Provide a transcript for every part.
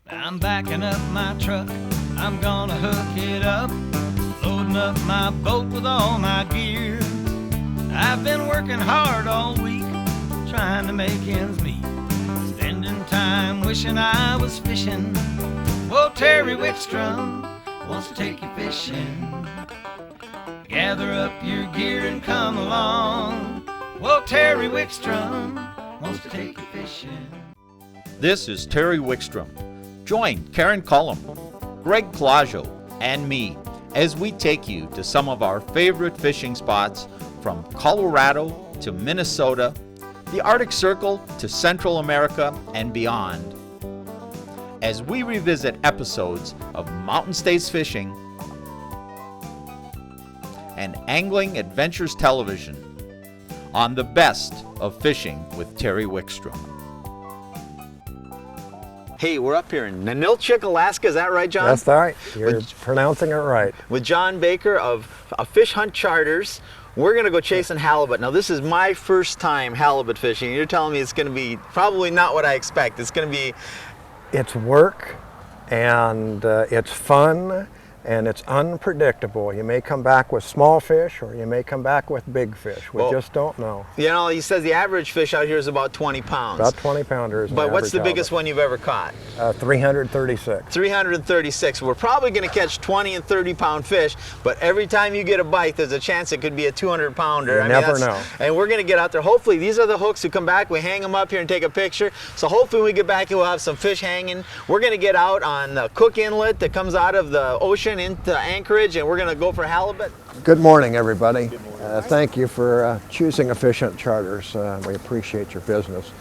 I'm backing up my truck, I'm gonna hook it up, loading up my boat with all my gear. I've been working hard all week, trying to make ends meet, spending time wishing I was fishing. Well, Terry Wickstrom wants to take you fishing. Gather up your gear and come along. Well, Terry Wickstrom wants to take you fishing. This is Terry Wickstrom. Join Karen Cullum, Greg Plaggio, and me as we take you to some of our favorite fishing spots from Colorado to Minnesota, the Arctic Circle to Central America and beyond. As we revisit episodes of Mountain States Fishing and Angling Adventures Television on the best of fishing with Terry Wickstrom. Hey, we're up here in Ninilchik, Alaska. Is that right, John? That's right. You're pronouncing it right. With John Baker of AFishunt Charters. We're going to go chasing halibut. Now, this is my first time halibut fishing. You're telling me it's going to be probably not what I expect. It's going to be... It's work, and it's fun, and it's unpredictable. You may come back with small fish, or you may come back with big fish. We just don't know. You know, he says the average fish out here is about 20 pounds. About 20 pounders. But what's the biggest one you've ever caught? 336. 336. We're probably going to catch 20 and 30 pound fish, but every time you get a bite, there's a chance it could be a 200 pounder. You never know. And we're going to get out there. Hopefully, these are the hooks who come back. We hang them up here and take a picture. So hopefully when we get back, we'll have some fish hanging. We're going to get out on the Cook Inlet that comes out of the ocean into Anchorage, and we're going to go for halibut. Good morning, everybody. Thank you for choosing AFishunt Charters. We appreciate your business.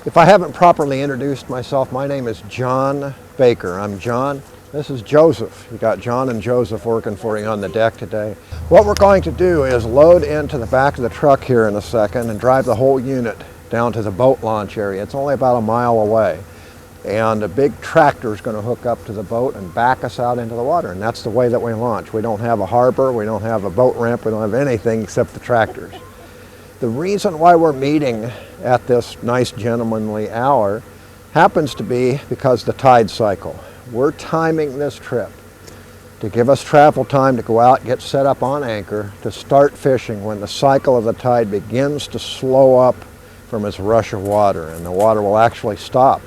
If I haven't properly introduced myself, my name is John Baker. I'm John. This is Joseph. You got John and Joseph working for you on the deck today. What we're going to do is load into the back of the truck here in a second and drive the whole unit down to the boat launch area. It's only about a mile away. And a big tractor is going to hook up to the boat and back us out into the water. And that's the way that we launch. We don't have a harbor, we don't have a boat ramp, we don't have anything except the tractors. The reason why we're meeting at this nice gentlemanly hour happens to be because the tide cycle. We're timing this trip to give us travel time to go out, get set up on anchor, to start fishing when the cycle of the tide begins to slow up from its rush of water, and the water will actually stop.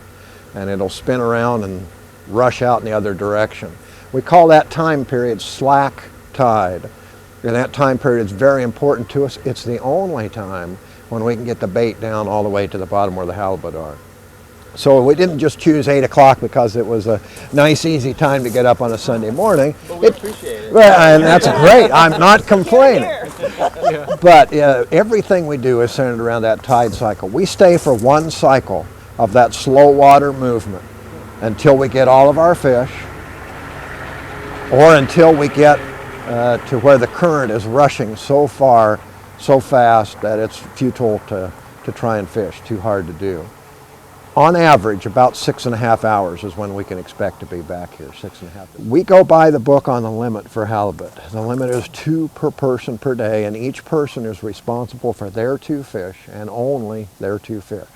And it'll spin around and rush out in the other direction. We call that time period slack tide. And that time period is very important to us. It's the only time when we can get the bait down all the way to the bottom where the halibut are. So we didn't just choose 8 o'clock because it was a nice, easy time to get up on a Sunday morning. But we appreciate it. Well, and that's great. I'm not complaining. But everything we do is centered around that tide cycle. We stay for one cycle of that slow water movement until we get all of our fish, or until we get to where the current is rushing so far, so fast that it's futile to try and fish, too hard to do. On average, about 6.5 hours is when we can expect to be back here, 6.5. We go by the book on the limit for halibut. The limit is 2 per person per day, and each person is responsible for their 2 fish and only their 2 fish.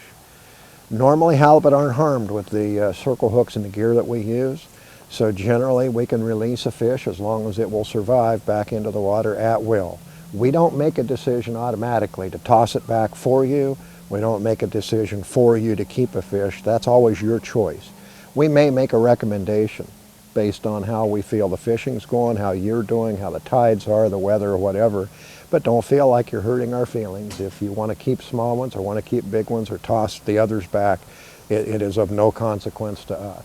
Normally, halibut aren't harmed with the circle hooks and the gear that we use, so generally we can release a fish as long as it will survive back into the water at will. We don't make a decision automatically to toss it back for you. We don't make a decision for you to keep a fish. That's always your choice. We may make a recommendation based on how we feel the fishing's going, how you're doing, how the tides are, the weather, or whatever. But don't feel like you're hurting our feelings. If you want to keep small ones or want to keep big ones or toss the others back, it is of no consequence to us.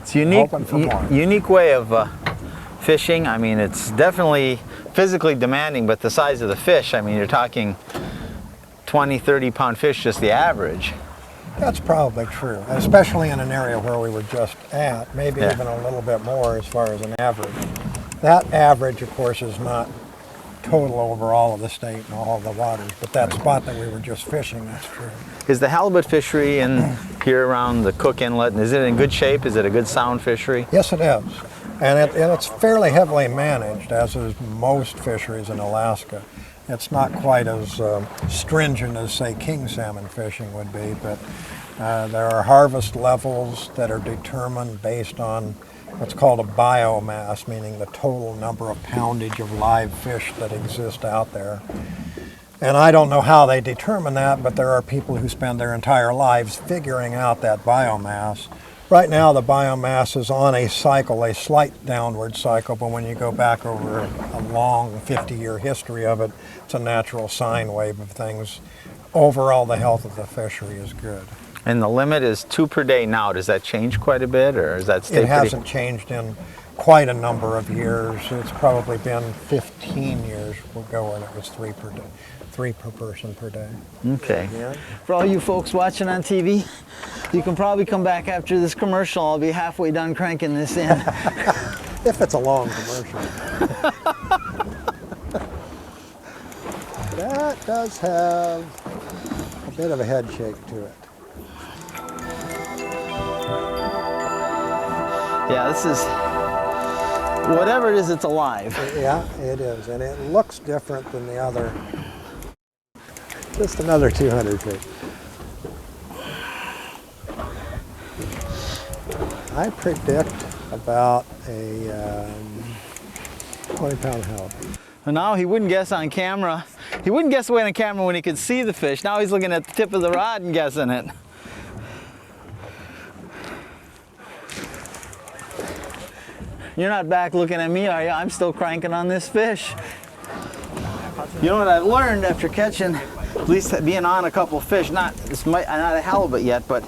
It's a unique way of fishing. I mean, it's definitely physically demanding, but the size of the fish, I mean, you're talking 20, 30 pound fish, just the average. That's probably true, especially in an area where we were just at, maybe even a little bit more as far as an average. That average, of course, is not total over all of the state and all of the waters, but that spot that we were just fishing, that's true. Is the halibut fishery in here around the Cook Inlet, is it in good shape? Is it a good sound fishery? Yes, it is. And it's fairly heavily managed, as is most fisheries in Alaska. It's not quite as stringent as, say, king salmon fishing would be, but there are harvest levels that are determined based on what's called a biomass, meaning the total number of poundage of live fish that exist out there. And I don't know how they determine that, but there are people who spend their entire lives figuring out that biomass. Right now the biomass is on a cycle, a slight downward cycle, but when you go back over a long 50-year history of it, it's a natural sine wave of things. Overall, the health of the fishery is good. And the limit is 2 per day now. Does that change quite a bit, or is that stay It hasn't changed in quite a number of years. It's probably been 15 years ago when it was 3 per day. 3 per person per day. Okay. Yeah. For all you folks watching on TV, you can probably come back after this commercial. I'll be halfway done cranking this in. If it's a long commercial. That does have a bit of a head shake to it. Yeah, this is, whatever it is, it's alive. Yeah, it is, and it looks different than the other. Just another 200 feet. I predict about a 20-pound halibut. And now he wouldn't guess on camera. He wouldn't guess away on camera when he could see the fish. Now he's looking at the tip of the rod and guessing it. You're not back looking at me, are you? I'm still cranking on this fish. You know what I've learned after catching, at least being on a couple fish, not a halibut yet, but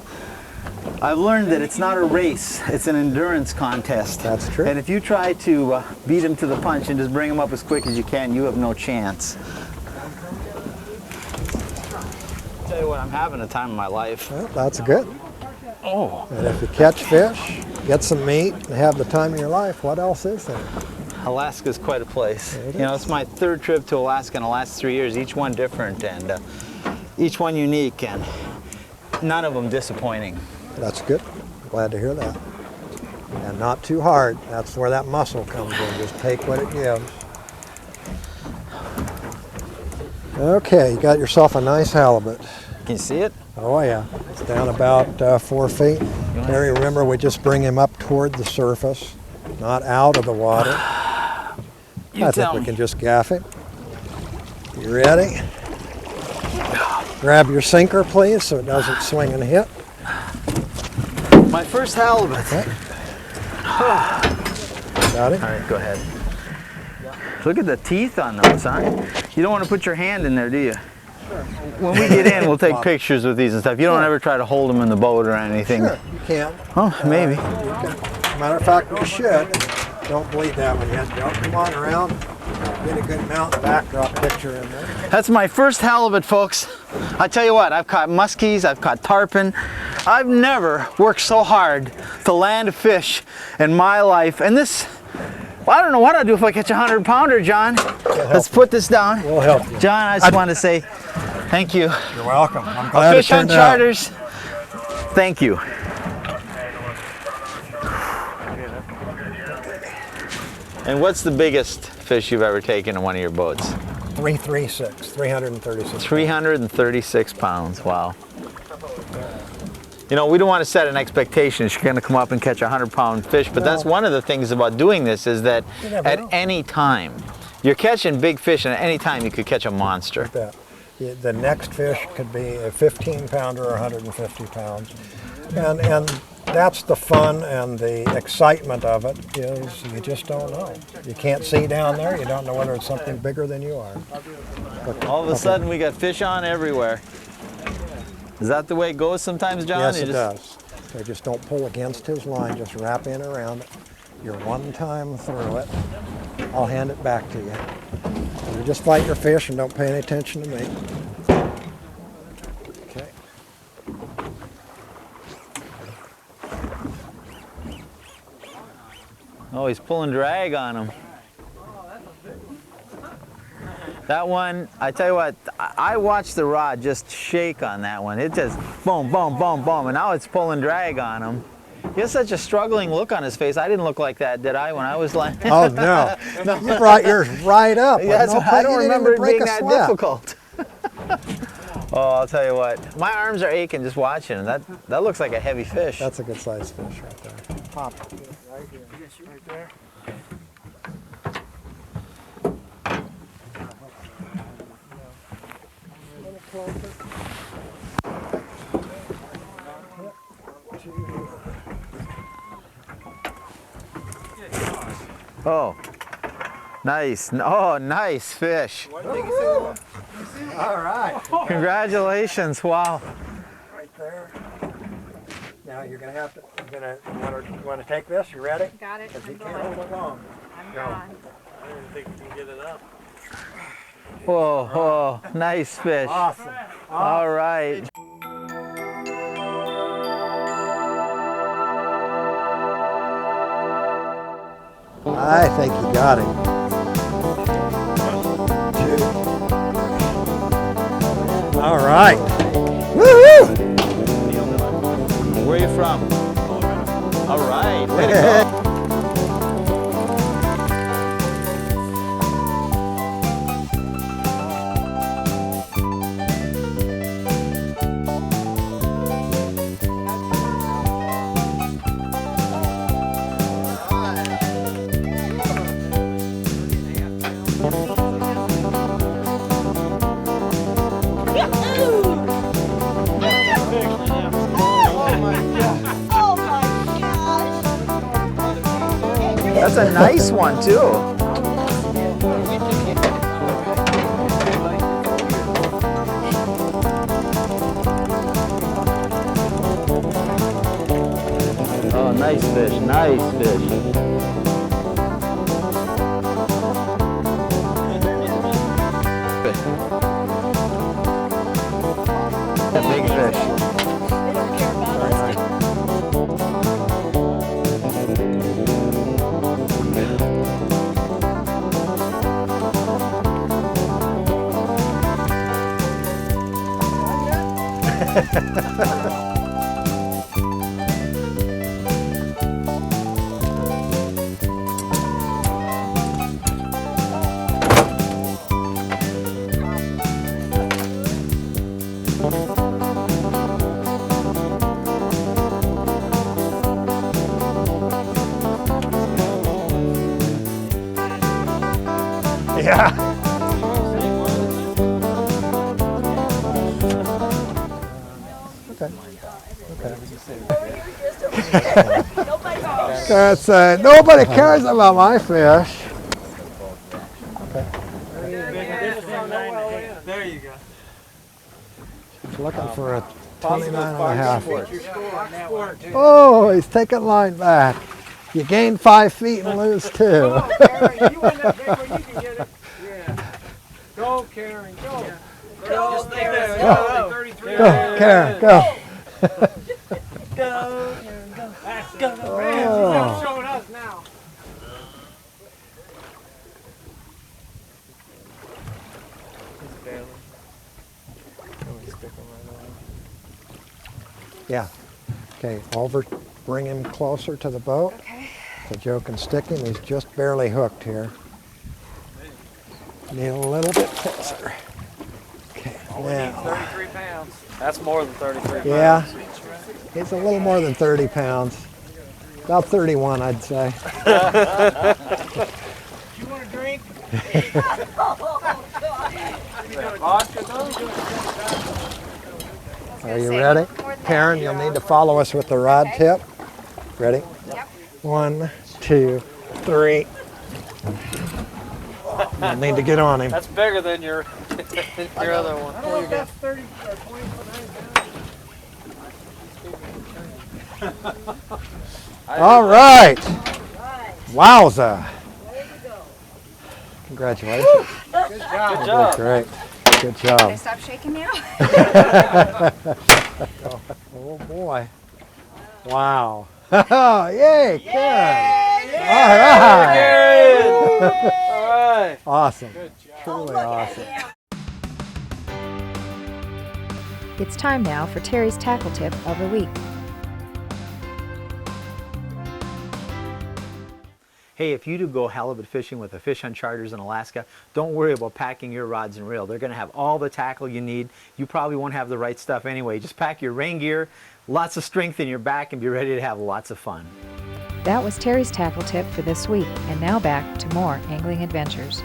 I've learned that it's not a race, it's an endurance contest. That's true. And if you try to beat him to the punch and just bring him up as quick as you can, you have no chance. I'll tell you what, I'm having a time of my life. Well, that's good. Oh. And if you catch fish, get some meat, and have the time of your life, what else is there? Alaska's quite a place. It You know, is. it's my 3rd trip to Alaska in the last 3 years, each one different and each one unique, and none of them disappointing. That's good. Glad to hear that. And not too hard. That's where that muscle comes in. Just take what it gives. Okay, you got yourself a nice halibut. Can you see it? Oh yeah, it's down about 4 feet. Terry, remember we just bring him up toward the surface, not out of the water. I think we can just gaff him. You ready? Grab your sinker, please, so it doesn't swing and hit. My first halibut. Okay. Got it? All right, go ahead. Look at the teeth on those, huh? You don't want to put your hand in there, do you? Sure. When we get in, we'll take pictures with these and stuff. You don't ever try to hold them in the boat or anything. Sure, you can. Oh, maybe. Matter of fact, you should. Don't bleed that one yet. Don't come on around. Get a good mountain backdrop picture in there. That's my first halibut, folks. I tell you what, I've caught muskies, I've caught tarpon. I've never worked so hard to land a fish in my life. And this, well, I don't know what I'd do if I catch a 100-pounder, John. Let's put this down. We'll help you. John, I just want to say thank you. You're welcome. I'm glad it AFishunt turned out. Charters, thank you. And what's the biggest fish you've ever taken in one of your boats? 336, 336. 336 pounds, wow. You know, we don't want to set an expectation that you're going to come up and catch a 100-pound fish, but that's one of the things about doing this is that at any time, you're catching big fish, and at any time you could catch a monster. The next fish could be a 15-pounder or 150 pounds. And that's the fun and the excitement of it, is you just don't know. You can't see down there, you don't know whether it's something bigger than you are. But All of a sudden, we got fish on everywhere. Is that the way it goes sometimes, John? yes, it does. So just don't pull against his line, just wrap in around it. You're one time through it. I'll hand it back to you. You just fight your fish and don't pay any attention to me. Okay. Oh, he's pulling drag on him. That one, I tell you what, I watched the rod just shake on that one. It just boom, boom, boom, boom, and now it's pulling drag on him. He has such a struggling look on his face. I didn't look like that, did I, when I was landing? Oh, no. You brought yours right up. Yeah, no, I don't remember it being a that sweat. difficult. Oh, I'll tell you what. My arms are aching just watching him. That looks like a heavy fish. That's a good sized fish right there. Pop. Right here. Right there. Oh, nice. Oh, nice fish. All right. Congratulations. Wow. Right there. Now you're going to have to, you want to take this? You ready? Got it. Because you I'm can't going. hold it long. I'm Go. gone. I don't even think you can get it up. Whoa, whoa, nice fish. Awesome. All right. I think you got him. 2. All right. Woo-hoo! Where are you from? All right. Way to go. That's a nice one, too. Oh, nice fish, nice fish. A big fish. Yeah. That's nobody cares about my fish. There you go. He's looking for a 29.5. Oh, he's taking line back. You gain 5 feet and lose 2. You win that big one, you can get it. Yeah. Go, Karen, go. Go, Just like Karen, this. go. Go, Karen, go. Go, Karen, go. That's it. Man, Oh. she's showing us now. Yeah. Okay, Oliver, bring him closer to the boat Okay. so Joe can stick him. He's just barely hooked here. Need a little bit closer. Okay, now. 33 pounds. That's more than 33 pounds. Yeah, he's a little more than 30 pounds. About 31, I'd say. You want a drink? Are you ready? Karen, you'll need to follow us with the rod tip. Ready? Yep. 1, 2, 3. You'll need to get on him. That's bigger than your other one. I don't know if that's 30 or 20 foot. All right. Right. Wowza. There you go. Congratulations. Good That's job. great. Good Can I job. stop shaking now? Oh boy. Wow. Yay, Karen. All right. All right. Awesome. Truly awesome. It's time now for Terry's tackle tip of the week. hey, if you do go halibut fishing with AFishunt Charters in Alaska, don't worry about packing your rods and reel. They're going to have all the tackle you need. You probably won't have the right stuff anyway. Just pack your rain gear, lots of strength in your back, and be ready to have lots of fun. That was Terry's tackle tip for this week, and now back to more angling adventures.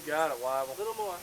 You got it, Wibble. A little more.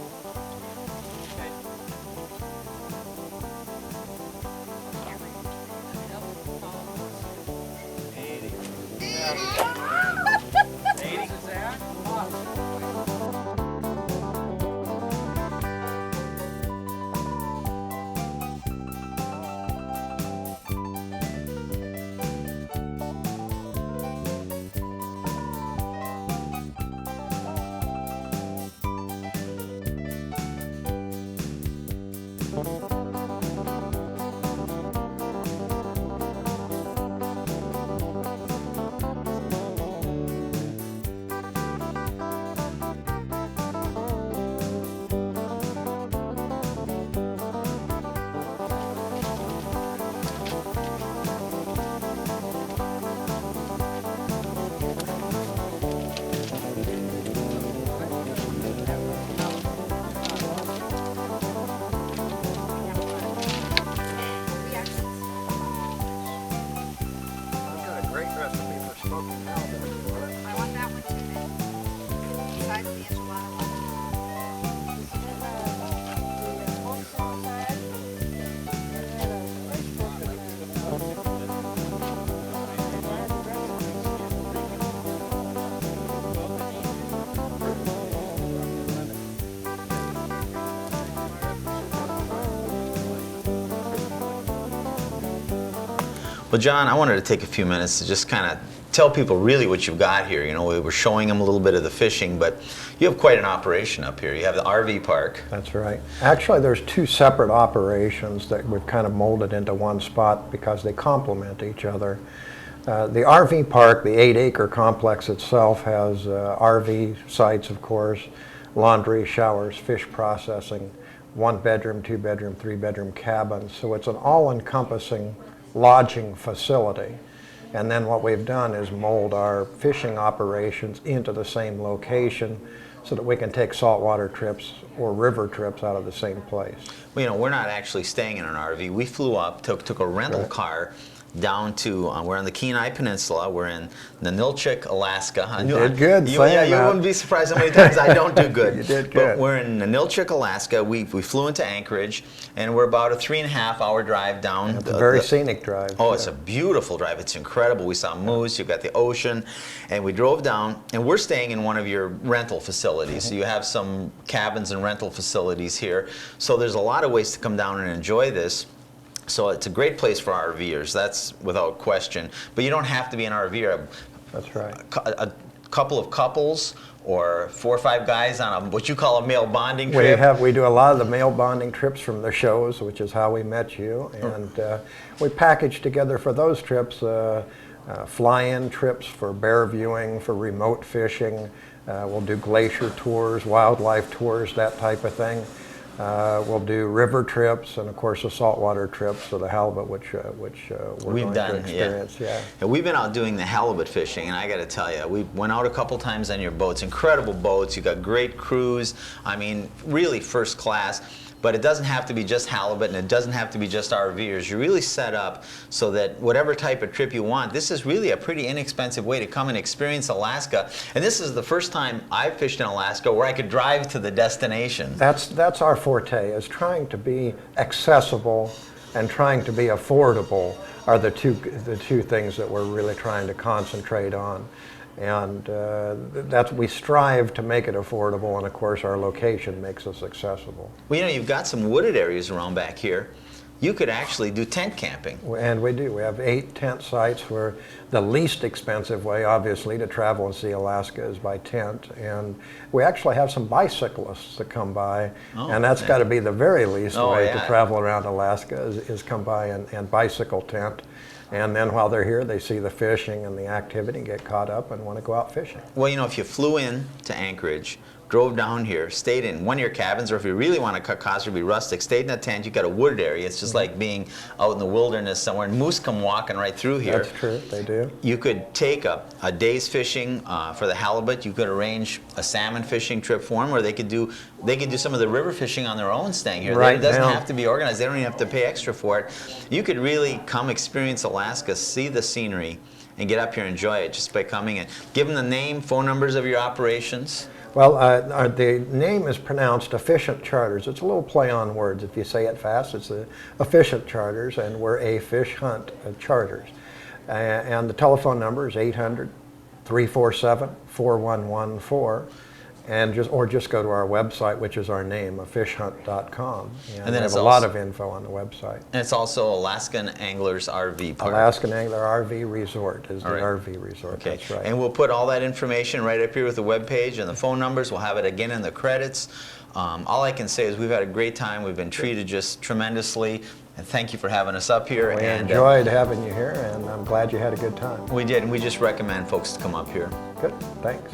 Well, John, I wanted to take a few minutes to just kind of tell people really what you've got here. You know, we were showing them a little bit of the fishing, but you have quite an operation up here. You have the RV park. That's right. Actually, there's two separate operations that we've kind of molded into one spot because they complement each other. The RV park, the 8-acre complex itself, has RV sites, of course, laundry, showers, fish processing, 1-bedroom, 2-bedroom, 3-bedroom cabins. So it's an all-encompassing lodging facility. And then what we've done is mold our fishing operations into the same location so that we can take saltwater trips or river trips out of the same place. Well, you know, we're not actually staying in an RV. We flew up, took a rental car down to, we're on the Kenai Peninsula. We're in Ninilchik, Alaska. You did good. You wouldn't be surprised how many times I don't do good. You did good. But we're in Ninilchik, Alaska. We flew into Anchorage, and we're about a 3.5-hour drive down. It's a very scenic drive. Oh, it's a beautiful drive. It's incredible. We saw moose, you've got the ocean, and we drove down, and we're staying in one of your rental facilities. So you have some cabins and rental facilities here. So there's a lot of ways to come down and enjoy this. So it's a great place for RVers, that's without question. But you don't have to be an RVer. That's right. A couple of couples or 4 or 5 guys on what you call a male bonding trip. We do a lot of the male bonding trips from the shows, which is how we met you. And we package together for those trips fly-in trips for bear viewing, for remote fishing. We'll do glacier tours, wildlife tours, that type of thing. We'll do river trips and, of course, the saltwater trips for the halibut, which we're We've going done, to experience. Yeah. And we've been out doing the halibut fishing, and I got to tell you, we went out a couple times on your boats. Incredible boats. You got great crews. I mean, really first class. But it doesn't have to be just halibut, and it doesn't have to be just RVers. You're really set up so that whatever type of trip you want, this is really a pretty inexpensive way to come and experience Alaska. And this is the first time I've fished in Alaska where I could drive to the destination. That's our forte, is trying to be accessible and trying to be affordable are the two things that we're really trying to concentrate on. And we strive to make it affordable, and of course our location makes us accessible. Well, you know, you've got some wooded areas around back here. you could actually do tent camping. And we do. We have 8 tent sites where the least expensive way, obviously, to travel and see Alaska is by tent. And we actually have some bicyclists that come by, and that's got to be the very least way to travel around Alaska is come by and bicycle tent. And then while they're here, they see the fishing and the activity, get caught up, and want to go out fishing. Well, you know, if you flew in to Anchorage, drove down here, stayed in one of your cabins, or if you really want to cut costs or be rustic, stayed in a tent, you got a wooded area. It's just like being out in the wilderness somewhere, and moose come walking right through here. That's true, they do. You could take a day's fishing for the halibut. You could arrange a salmon fishing trip for them, or they could do some of the river fishing on their own staying here. Right It doesn't now. have to be organized. They don't even have to pay extra for it. You could really come experience Alaska, see the scenery, and get up here and enjoy it just by coming in. Give them the name, phone numbers of your operations. Well, the name is pronounced AFishunt Charters. It's a little play on words. If you say it fast, it's the AFishunt Charters, and we're AFishunt Charters. And the telephone number is 800-347-4114. And just go to our website, which is our name, afishunt.com. And then there's a lot of info on the website. And it's also Alaskan Anglers RV Park. Alaskan Angler RV Resort is the RV resort. Okay. That's right. And we'll put all that information right up here with the webpage and the phone numbers. We'll have it again in the credits. All I can say is we've had a great time. We've been treated just tremendously. And thank you for having us up here. We and enjoyed having you here, and I'm glad you had a good time. we did, and we just recommend folks to come up here. Good, thanks.